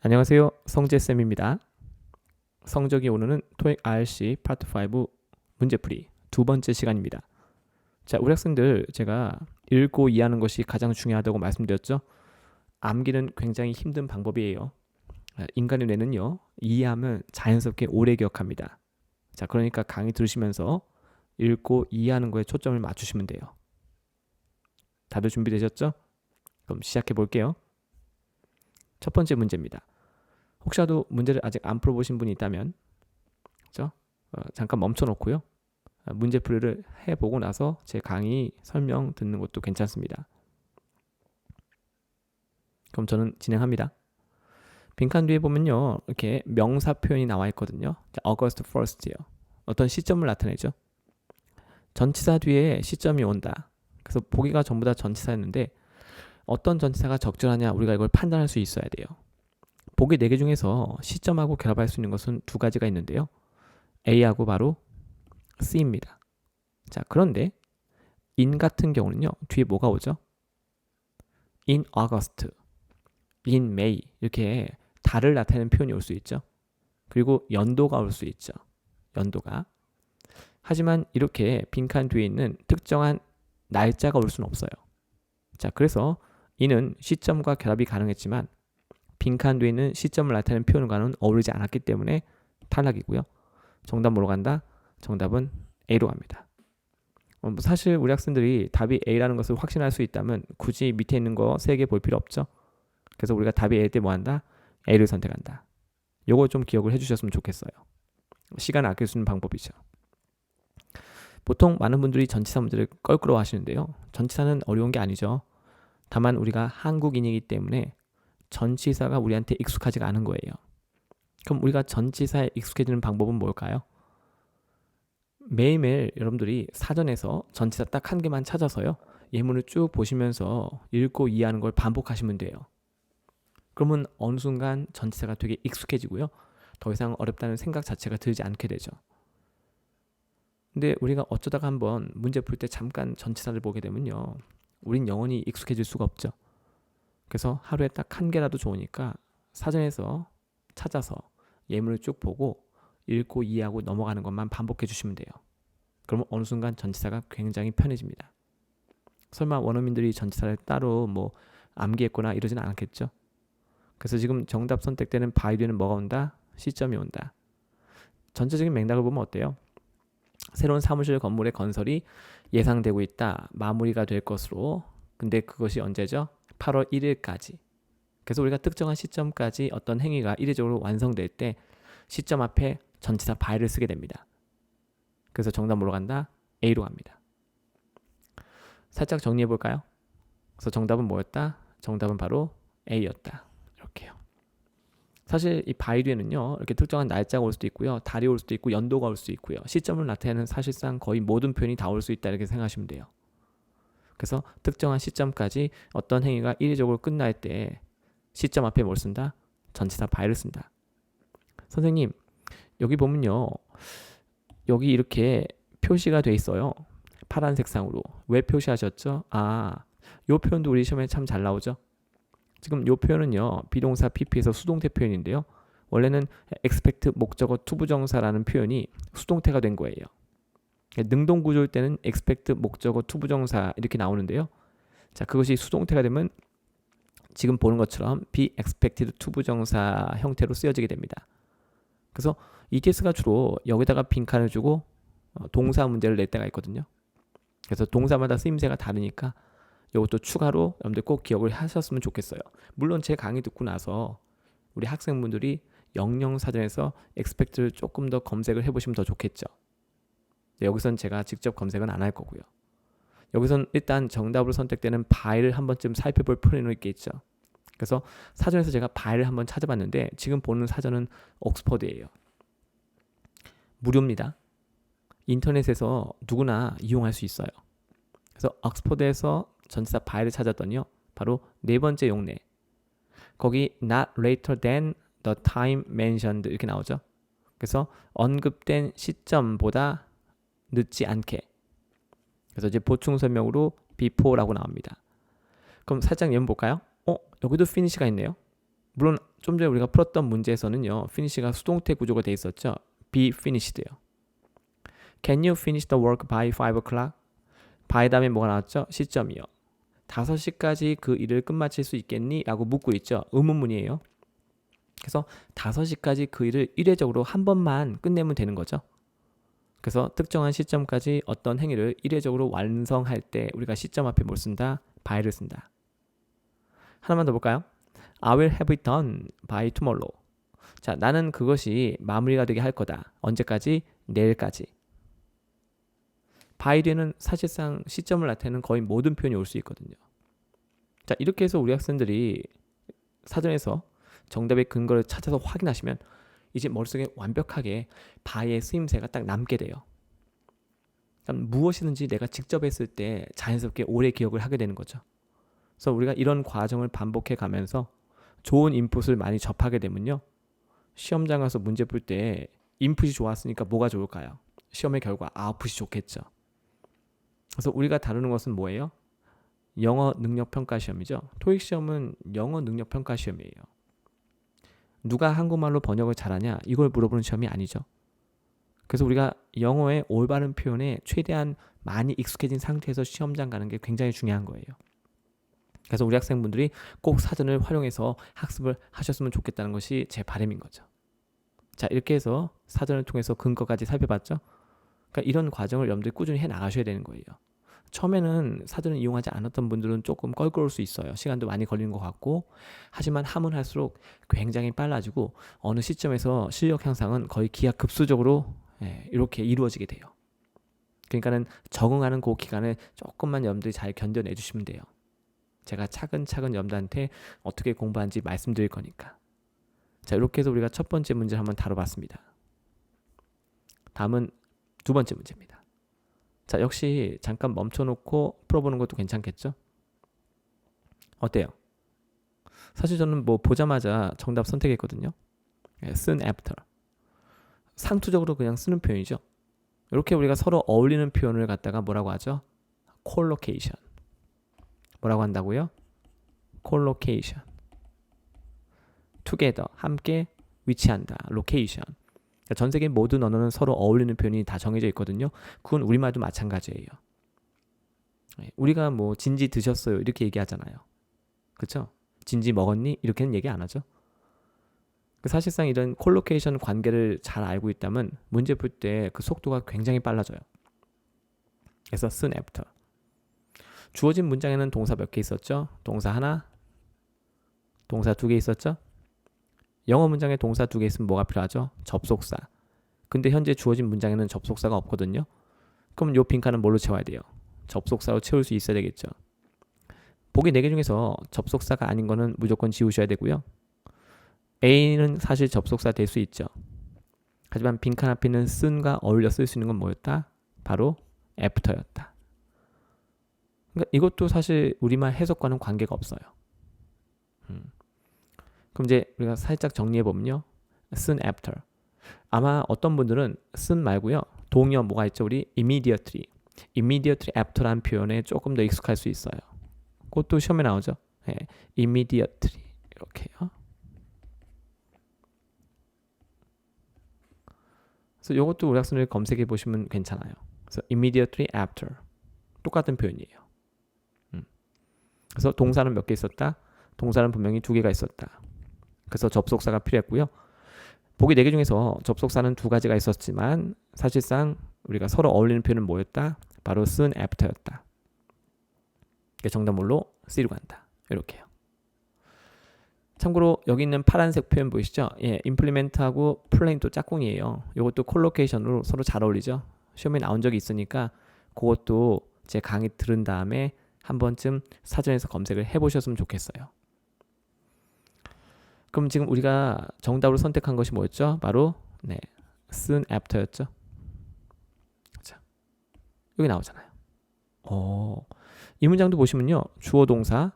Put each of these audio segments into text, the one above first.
안녕하세요. 성재쌤입니다. 성적이 오르는 토익 IRC 파트 5 문제풀이 두 번째 시간입니다. 자, 우리 학생들 제가 읽고 이해하는 것이 가장 중요하다고 말씀드렸죠. 암기는 굉장히 힘든 방법이에요. 인간의 뇌는요, 이해하면 자연스럽게 오래 기억합니다. 자, 그러니까 강의 들으시면서 읽고 이해하는 거에 초점을 맞추시면 돼요. 다들 준비되셨죠? 그럼 시작해 볼게요. 첫 번째 문제입니다. 혹시라도 문제를 아직 안 풀어보신 분이 있다면 그렇죠? 잠깐 멈춰놓고요. 문제풀이를 해보고 나서 제 강의 설명 듣는 것도 괜찮습니다. 그럼 저는 진행합니다. 빈칸 뒤에 보면요, 이렇게 명사 표현이 나와 있거든요. 자, August 1st요. 어떤 시점을 나타내죠. 전치사 뒤에 시점이 온다. 그래서 보기가 전부 다 전치사였는데 어떤 전치사가 적절하냐 우리가 이걸 판단할 수 있어야 돼요. 보기 4개 중에서 시점하고 결합할 수 있는 것은 두 가지가 있는데요. A하고 바로 C입니다. 자, 그런데 in 같은 경우는요, 뒤에 뭐가 오죠? in August, in May 이렇게 달을 나타내는 표현이 올 수 있죠. 그리고 연도가 올 수 있죠. 연도가. 하지만 이렇게 빈칸 뒤에 있는 특정한 날짜가 올 수는 없어요. 자, 그래서 이는 시점과 결합이 가능했지만 빈칸 뒤에 있는 시점을 나타내는 표현과는 어울리지 않았기 때문에 탈락이고요. 정답 뭐로 간다? 정답은 A로 갑니다. 사실 우리 학생들이 답이 A라는 것을 확신할 수 있다면 굳이 밑에 있는 거 3개 볼 필요 없죠. 그래서 우리가 답이 A일 때 뭐 한다? A를 선택한다. 요거 좀 기억을 해주셨으면 좋겠어요. 시간 아낄 수 있는 방법이죠. 보통 많은 분들이 전치사 문제를 껄끄러워 하시는데요. 전치사는 어려운 게 아니죠. 다만 우리가 한국인이기 때문에 전치사가 우리한테 익숙하지가 않은 거예요. 그럼 우리가 전치사에 익숙해지는 방법은 뭘까요? 매일매일 여러분들이 사전에서 전치사 딱 한 개만 찾아서요. 예문을 쭉 보시면서 읽고 이해하는 걸 반복하시면 돼요. 그러면 어느 순간 전치사가 되게 익숙해지고요. 더 이상 어렵다는 생각 자체가 들지 않게 되죠. 근데 우리가 어쩌다가 한번 문제 풀 때 잠깐 전치사를 보게 되면요. 우린 영원히 익숙해질 수가 없죠. 그래서 하루에 딱 한 개라도 좋으니까 사전에서 찾아서 예문을 쭉 보고 읽고 이해하고 넘어가는 것만 반복해 주시면 돼요. 그러면 어느 순간 전치사가 굉장히 편해집니다. 설마 원어민들이 전치사를 따로 뭐 암기했거나 이러진 않았겠죠? 그래서 지금 정답 선택되는 바이 뒤에는 뭐가 온다? 시점이 온다. 전체적인 맥락을 보면 어때요? 새로운 사무실 건물의 건설이 예상되고 있다. 마무리가 될 것으로. 근데 그것이 언제죠? 8월 1일까지. 그래서 우리가 특정한 시점까지 어떤 행위가 이례적으로 완성될 때 시점 앞에 전치사 by를 쓰게 됩니다. 그래서 정답 뭐로 간다? A로 갑니다. 살짝 정리해 볼까요? 그래서 정답은 뭐였다? 정답은 바로 A였다. 이렇게요. 사실 이 by 뒤에는요, 이렇게 특정한 날짜가 올 수도 있고요, 달이 올 수도 있고, 연도가 올 수도 있고요. 시점을 나타내는 사실상 거의 모든 표현이 다 올 수 있다 이렇게 생각하시면 돼요. 그래서 특정한 시점까지 어떤 행위가 이례적으로 끝날 때 시점 앞에 뭘 쓴다? 전치사 by를 쓴다. 선생님, 여기 보면요, 여기 이렇게 표시가 돼 있어요. 파란 색상으로. 왜 표시하셨죠? 요 표현도 우리 시험에 참 잘 나오죠. 지금 요 표현은요, 비동사 PP에서 수동태 표현인데요. 원래는 expect 목적어 투부정사라는 표현이 수동태가 된 거예요. 능동 구조일 때는 expect 목적어 투부정사 이렇게 나오는데요. 자, 그것이 수동태가 되면 지금 보는 것처럼 be expected 투부정사 형태로 쓰여지게 됩니다. 그래서 이 케이스가 주로 여기다가 빈칸을 주고 동사 문제를 낼 때가 있거든요. 그래서 동사마다 쓰임새가 다르니까 이것도 추가로 여러분들 꼭 기억을 하셨으면 좋겠어요. 물론 제 강의 듣고 나서 우리 학생분들이 영영사전에서 expect를 조금 더 검색을 해보시면 더 좋겠죠. 여기선 제가 직접 검색은 안 할 거고요. 여기선 일단 정답으로 선택되는 by를 한 번쯤 살펴볼 필요는 있겠죠. 그래서 사전에서 제가 by를 한번 찾아봤는데 지금 보는 사전은 옥스퍼드예요. 무료입니다. 인터넷에서 누구나 이용할 수 있어요. 그래서 옥스퍼드에서 전치사 by를 찾았더니요, 바로 네 번째 용례. 거기 not later than the time mentioned 이렇게 나오죠. 그래서 언급된 시점보다 늦지 않게. 그래서 이제 보충 설명으로 before라고 나옵니다. 그럼 살짝 예문 볼까요? 여기도 finish가 있네요. 물론 좀 전에 우리가 풀었던 문제에서는요, finish가 수동태 구조가 돼 있었죠. be finished요. Can you finish the work by 5 o'clock? by 다음에 뭐가 나왔죠? 시점이요. 5시까지 그 일을 끝마칠 수 있겠니? 라고 묻고 있죠. 의문문이에요. 그래서 5시까지 그 일을 일회적으로 한 번만 끝내면 되는 거죠. 그래서 특정한 시점까지 어떤 행위를 일회적으로 완성할 때 우리가 시점 앞에 뭘 쓴다? by를 쓴다. 하나만 더 볼까요? I will have it done by tomorrow. 자, 나는 그것이 마무리가 되게 할 거다. 언제까지? 내일까지. by 뒤에는 사실상 시점을 나타내는 거의 모든 표현이 올 수 있거든요. 자, 이렇게 해서 우리 학생들이 사전에서 정답의 근거를 찾아서 확인하시면 이제 머릿속에 완벽하게 by의 쓰임새가 딱 남게 돼요. 그러니까 무엇이든지 내가 직접 했을 때 자연스럽게 오래 기억을 하게 되는 거죠. 그래서 우리가 이런 과정을 반복해 가면서 좋은 인풋을 많이 접하게 되면요, 시험장 가서 문제 풀 때 인풋이 좋았으니까 뭐가 좋을까요? 시험의 결과 아웃풋이 좋겠죠. 그래서 우리가 다루는 것은 뭐예요? 영어 능력 평가 시험이죠. 토익 시험은 영어 능력 평가 시험이에요. 누가 한국말로 번역을 잘하냐 이걸 물어보는 시험이 아니죠. 그래서 우리가 영어의 올바른 표현에 최대한 많이 익숙해진 상태에서 시험장 가는 게 굉장히 중요한 거예요. 그래서 우리 학생분들이 꼭 사전을 활용해서 학습을 하셨으면 좋겠다는 것이 제 바람인 거죠. 자, 이렇게 해서 사전을 통해서 근거까지 살펴봤죠. 그러니까 이런 과정을 여러분들이 꾸준히 해 나가셔야 되는 거예요. 처음에는 사전을 이용하지 않았던 분들은 조금 껄끄러울 수 있어요. 시간도 많이 걸리는 것 같고, 하지만 하면 할수록 굉장히 빨라지고 어느 시점에서 실력 향상은 거의 기하급수적으로 이렇게 이루어지게 돼요. 그러니까는 적응하는 그 기간을 조금만 여러분들이 잘 견뎌내 주시면 돼요. 제가 차근차근 여러분들한테 어떻게 공부하는지 말씀드릴 거니까. 자, 이렇게 해서 우리가 첫 번째 문제를 한번 다뤄봤습니다. 다음은 두 번째 문제입니다. 자, 역시 잠깐 멈춰놓고 풀어보는 것도 괜찮겠죠? 어때요? 사실 저는 뭐 보자마자 정답 선택했거든요. soon after. 상투적으로 그냥 쓰는 표현이죠. 이렇게 우리가 서로 어울리는 표현을 갖다가 뭐라고 하죠? collocation. 뭐라고 한다고요? collocation. together. 함께 위치한다. location. 전 세계 모든 언어는 서로 어울리는 표현이 다 정해져 있거든요. 그건 우리말도 마찬가지예요. 우리가 뭐 진지 드셨어요 이렇게 얘기하잖아요. 그렇죠? 진지 먹었니? 이렇게는 얘기 안 하죠. 사실상 이런 콜로케이션 관계를 잘 알고 있다면 문제 풀 때 그 속도가 굉장히 빨라져요. 그래서 soon after. 주어진 문장에는 동사 몇 개 있었죠? 동사 하나, 동사 2개 있었죠? 영어 문장에 동사 2개 있으면 뭐가 필요하죠? 접속사. 근데 현재 주어진 문장에는 접속사가 없거든요. 그럼 요 빈칸은 뭘로 채워야 돼요? 접속사로 채울 수 있어야 되겠죠. 보기 4개 중에서 접속사가 아닌 거는 무조건 지우셔야 되고요. A는 사실 접속사 될 수 있죠. 하지만 빈칸 앞에 있는 soon과 어울려 쓸 수 있는 건 뭐였다? 바로 after였다. 그러니까 이것도 사실 우리말 해석과는 관계가 없어요. 그럼 이제 우리가 살짝 정리해 보면요. soon after. 아마 어떤 분들은 soon 말고요. 동의어 뭐가 있죠? 우리 immediately. immediately after라는 표현에 조금 더 익숙할 수 있어요. 그것도 시험에 나오죠. 네, immediately. 이렇게요. 그래서 이것도 우리 학생들 검색해 보시면 괜찮아요. 그래서 immediately after. 똑같은 표현이에요. 그래서 동사는 몇 개 있었다? 동사는 분명히 2개가 있었다. 그래서 접속사가 필요했고요. 보기 4개 중에서 접속사는 2가지가 있었지만 사실상 우리가 서로 어울리는 표현은 뭐였다? 바로 soon after였다. 정답물로 C로 간다. 이렇게요. 참고로 여기 있는 파란색 표현 보이시죠? 예, implement하고 plan도 짝꿍이에요. 이것도 콜로케이션으로 서로 잘 어울리죠? 시험에 나온 적이 있으니까 그것도 제 강의 들은 다음에 한 번쯤 사전에서 검색을 해보셨으면 좋겠어요. 그럼 지금 우리가 정답으로 선택한 것이 뭐였죠? 바로 soon after였죠. 자, 여기 나오잖아요. 이 문장도 보시면요. 주어 동사,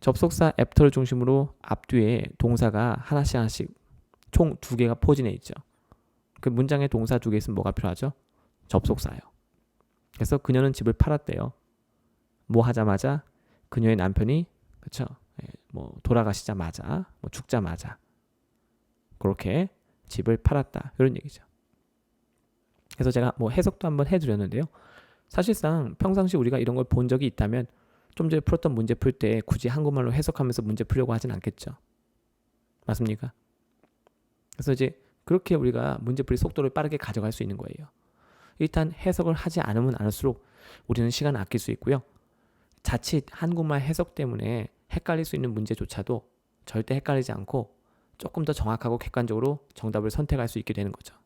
접속사 after를 중심으로 앞뒤에 동사가 하나씩 총 2개가 포진해 있죠. 그 문장에 동사 2개 있으면 뭐가 필요하죠? 접속사예요. 그래서 그녀는 집을 팔았대요. 뭐 하자마자 그녀의 남편이 그렇죠? 예, 뭐 돌아가시자마자, 뭐 죽자마자 그렇게 집을 팔았다 이런 얘기죠. 그래서 제가 뭐 해석도 한번 해드렸는데요. 사실상 평상시 우리가 이런 걸 본 적이 있다면 좀 전에 풀었던 문제 풀 때 굳이 한국말로 해석하면서 문제 풀려고 하진 않겠죠. 맞습니까? 그래서 이제 그렇게 우리가 문제풀이 속도를 빠르게 가져갈 수 있는 거예요. 일단 해석을 하지 않으면 않을수록 우리는 시간을 아낄 수 있고요. 자칫 한국말 해석 때문에 헷갈릴 수 있는 문제조차도 절대 헷갈리지 않고 조금 더 정확하고 객관적으로 정답을 선택할 수 있게 되는 거죠.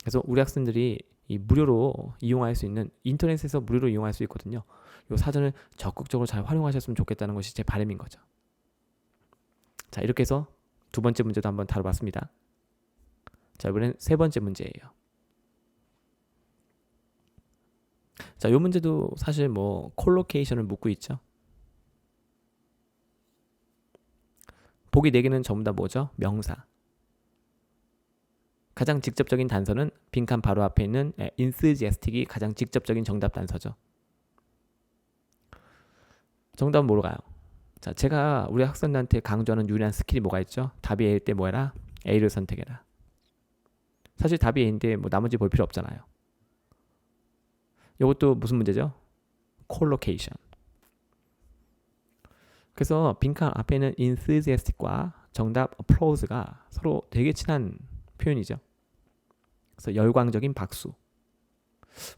그래서 우리 학생들이 이 무료로 이용할 수 있는 인터넷에서 무료로 이용할 수 있거든요. 이 사전을 적극적으로 잘 활용하셨으면 좋겠다는 것이 제 바람인 거죠. 자, 이렇게 해서 두 번째 문제도 한번 다뤄봤습니다. 자, 이번엔 세 번째 문제예요. 자, 이 문제도 사실 뭐 콜로케이션을 묻고 있죠. 보기 4개는 전부 다 뭐죠? 명사. 가장 직접적인 단서는 빈칸 바로 앞에 있는 enthusiastic이 가장 직접적인 정답 단서죠. 정답은 뭐로 가요? 자, 제가 우리 학생들한테 강조하는 유일한 스킬이 뭐가 있죠? 답이 A일 때 뭐 해라? A를 선택해라. 사실 답이 A인데 뭐 나머지 볼 필요 없잖아요. 이것도 무슨 문제죠? 콜로케이션. 그래서 빈칸 앞에 있는 enthusiastic과 정답 applause가 서로 되게 친한 표현이죠. 그래서 열광적인 박수.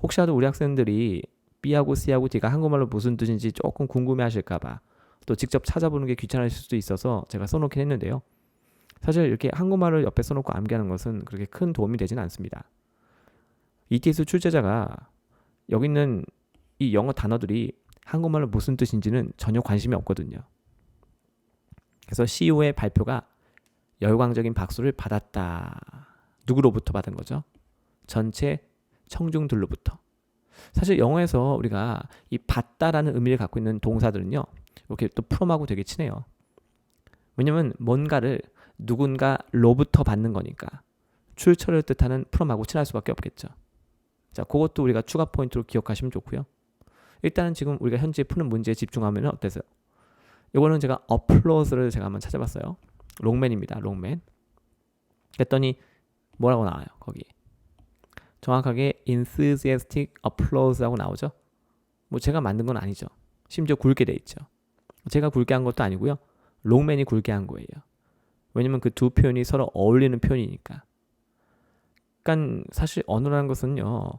혹시라도 우리 학생들이 B하고 C하고 D가 한국말로 무슨 뜻인지 조금 궁금해하실까봐 또 직접 찾아보는 게 귀찮으실 수도 있어서 제가 써놓긴 했는데요. 사실 이렇게 한국말을 옆에 써놓고 암기하는 것은 그렇게 큰 도움이 되지는 않습니다. ETS 출제자가 여기 있는 이 영어 단어들이 한국말로 무슨 뜻인지는 전혀 관심이 없거든요. 그래서 CEO의 발표가 열광적인 박수를 받았다. 누구로부터 받은 거죠? 전체 청중들로부터. 사실 영어에서 우리가 이 받다라는 의미를 갖고 있는 동사들은요. 이렇게 또 프롬하고 되게 친해요. 왜냐면 뭔가를 누군가로부터 받는 거니까 출처를 뜻하는 프롬하고 친할 수밖에 없겠죠. 자, 그것도 우리가 추가 포인트로 기억하시면 좋고요. 일단은 지금 우리가 현재 푸는 문제에 집중하면 어때서요? 이거는 제가 applause를 제가 한번 찾아봤어요. 롱맨입니다. 롱맨. 그랬더니 뭐라고 나와요? 거기. 정확하게 enthusiastic applause라고 나오죠. 뭐 제가 만든 건 아니죠. 심지어 굵게 돼 있죠. 제가 굵게 한 것도 아니고요. 롱맨이 굵게 한 거예요. 왜냐면 그 두 표현이 서로 어울리는 표현이니까. 그러니까 사실 언어라는 것은요.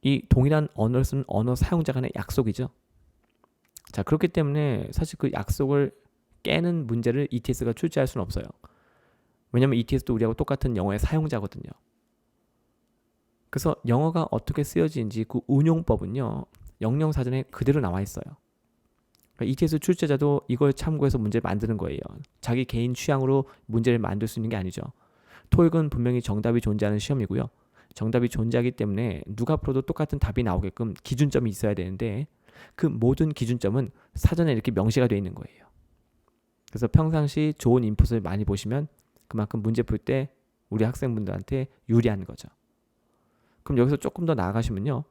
이 동일한 언어를 쓰는 언어 사용자 간의 약속이죠. 자, 그렇기 때문에 사실 그 약속을 깨는 문제를 ETS가 출제할 수는 없어요. 왜냐면 ETS도 우리하고 똑같은 영어의 사용자거든요. 그래서 영어가 어떻게 쓰여지는지 그 운용법은요. 영영사전에 그대로 나와 있어요. 그러니까 ETS 출제자도 이걸 참고해서 문제를 만드는 거예요. 자기 개인 취향으로 문제를 만들 수 있는 게 아니죠. 토익은 분명히 정답이 존재하는 시험이고요. 정답이 존재하기 때문에 누가 풀어도 똑같은 답이 나오게끔 기준점이 있어야 되는데 그 모든 기준점은 사전에 이렇게 명시가 되어 있는 거예요. 그래서 평상시 좋은 인풋을 많이 보시면 그만큼 문제 풀 때 우리 학생분들한테 유리한 거죠. 그럼 여기서 조금 더 나아가시면요.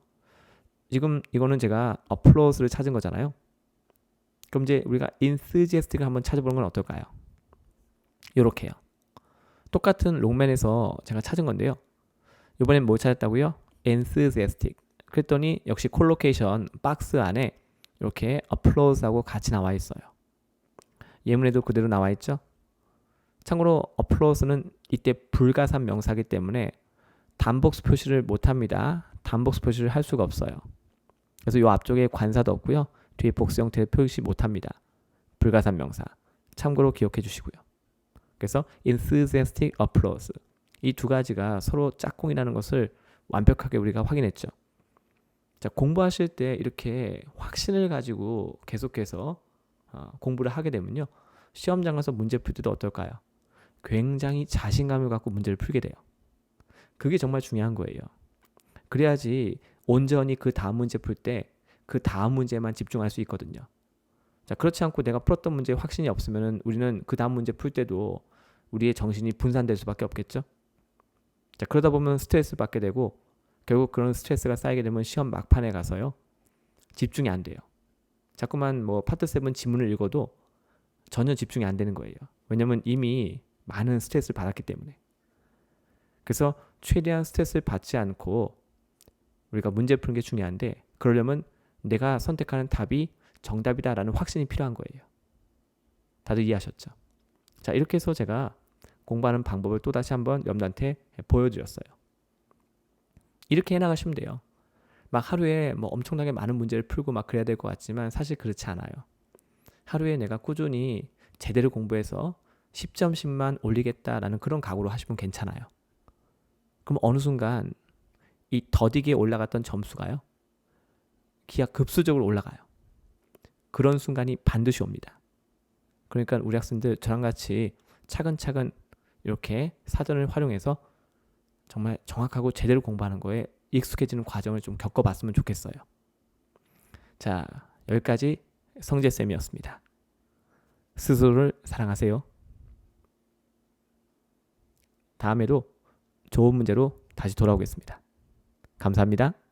지금 이거는 제가 applause를 찾은 거잖아요. 그럼 이제 우리가 enthusiastic을 한번 찾아보는 건 어떨까요? 이렇게요. 똑같은 롱맨에서 제가 찾은 건데요. 이번엔 뭘 찾았다고요? enthusiastic. 그랬더니 역시 콜로케이션 박스 안에 이렇게 applause하고 같이 나와 있어요. 예문에도 그대로 나와 있죠. 참고로 applause는 이때 불가산 명사이기 때문에 단복수 표시를 못합니다. 단복수 표시를 할 수가 없어요. 그래서 이 앞쪽에 관사도 없고요. 뒤에 복수 형태를 표시 못합니다. 불가산 명사. 참고로 기억해 주시고요. 그래서 enthusiastic applause. 이 두 가지가 서로 짝꿍이라는 것을 완벽하게 우리가 확인했죠. 자, 공부하실 때 이렇게 확신을 가지고 계속해서 공부를 하게 되면요. 시험장 가서 문제 풀 때도 어떨까요? 굉장히 자신감을 갖고 문제를 풀게 돼요. 그게 정말 중요한 거예요. 그래야지 온전히 그 다음 문제 풀 때 그 다음 문제만 집중할 수 있거든요. 자, 그렇지 않고 내가 풀었던 문제에 확신이 없으면 우리는 그 다음 문제 풀 때도 우리의 정신이 분산될 수밖에 없겠죠. 자, 그러다 보면 스트레스를 받게 되고 결국 그런 스트레스가 쌓이게 되면 시험 막판에 가서요. 집중이 안 돼요. 자꾸만 뭐 파트 7 지문을 읽어도 전혀 집중이 안 되는 거예요. 왜냐면 이미 많은 스트레스를 받았기 때문에. 그래서 최대한 스트레스를 받지 않고 우리가 문제 푸는 게 중요한데, 그러려면 내가 선택하는 답이 정답이다라는 확신이 필요한 거예요. 다들 이해하셨죠? 자, 이렇게 해서 제가 공부하는 방법을 또다시 한번 여러분들한테 보여드렸어요. 이렇게 해나가시면 돼요. 막 하루에 뭐 엄청나게 많은 문제를 풀고 막 그래야 될 것 같지만 사실 그렇지 않아요. 하루에 내가 꾸준히 제대로 공부해서 10점씩만 올리겠다라는 그런 각오로 하시면 괜찮아요. 그럼 어느 순간 이 더디게 올라갔던 점수가요, 기하급수적으로 올라가요. 그런 순간이 반드시 옵니다. 그러니까 우리 학생들 저랑 같이 차근차근 이렇게 사전을 활용해서 정말 정확하고 제대로 공부하는 거에 익숙해지는 과정을 좀 겪어봤으면 좋겠어요. 자, 여기까지 성재쌤이었습니다. 스스로를 사랑하세요. 다음에도 좋은 문제로 다시 돌아오겠습니다. 감사합니다.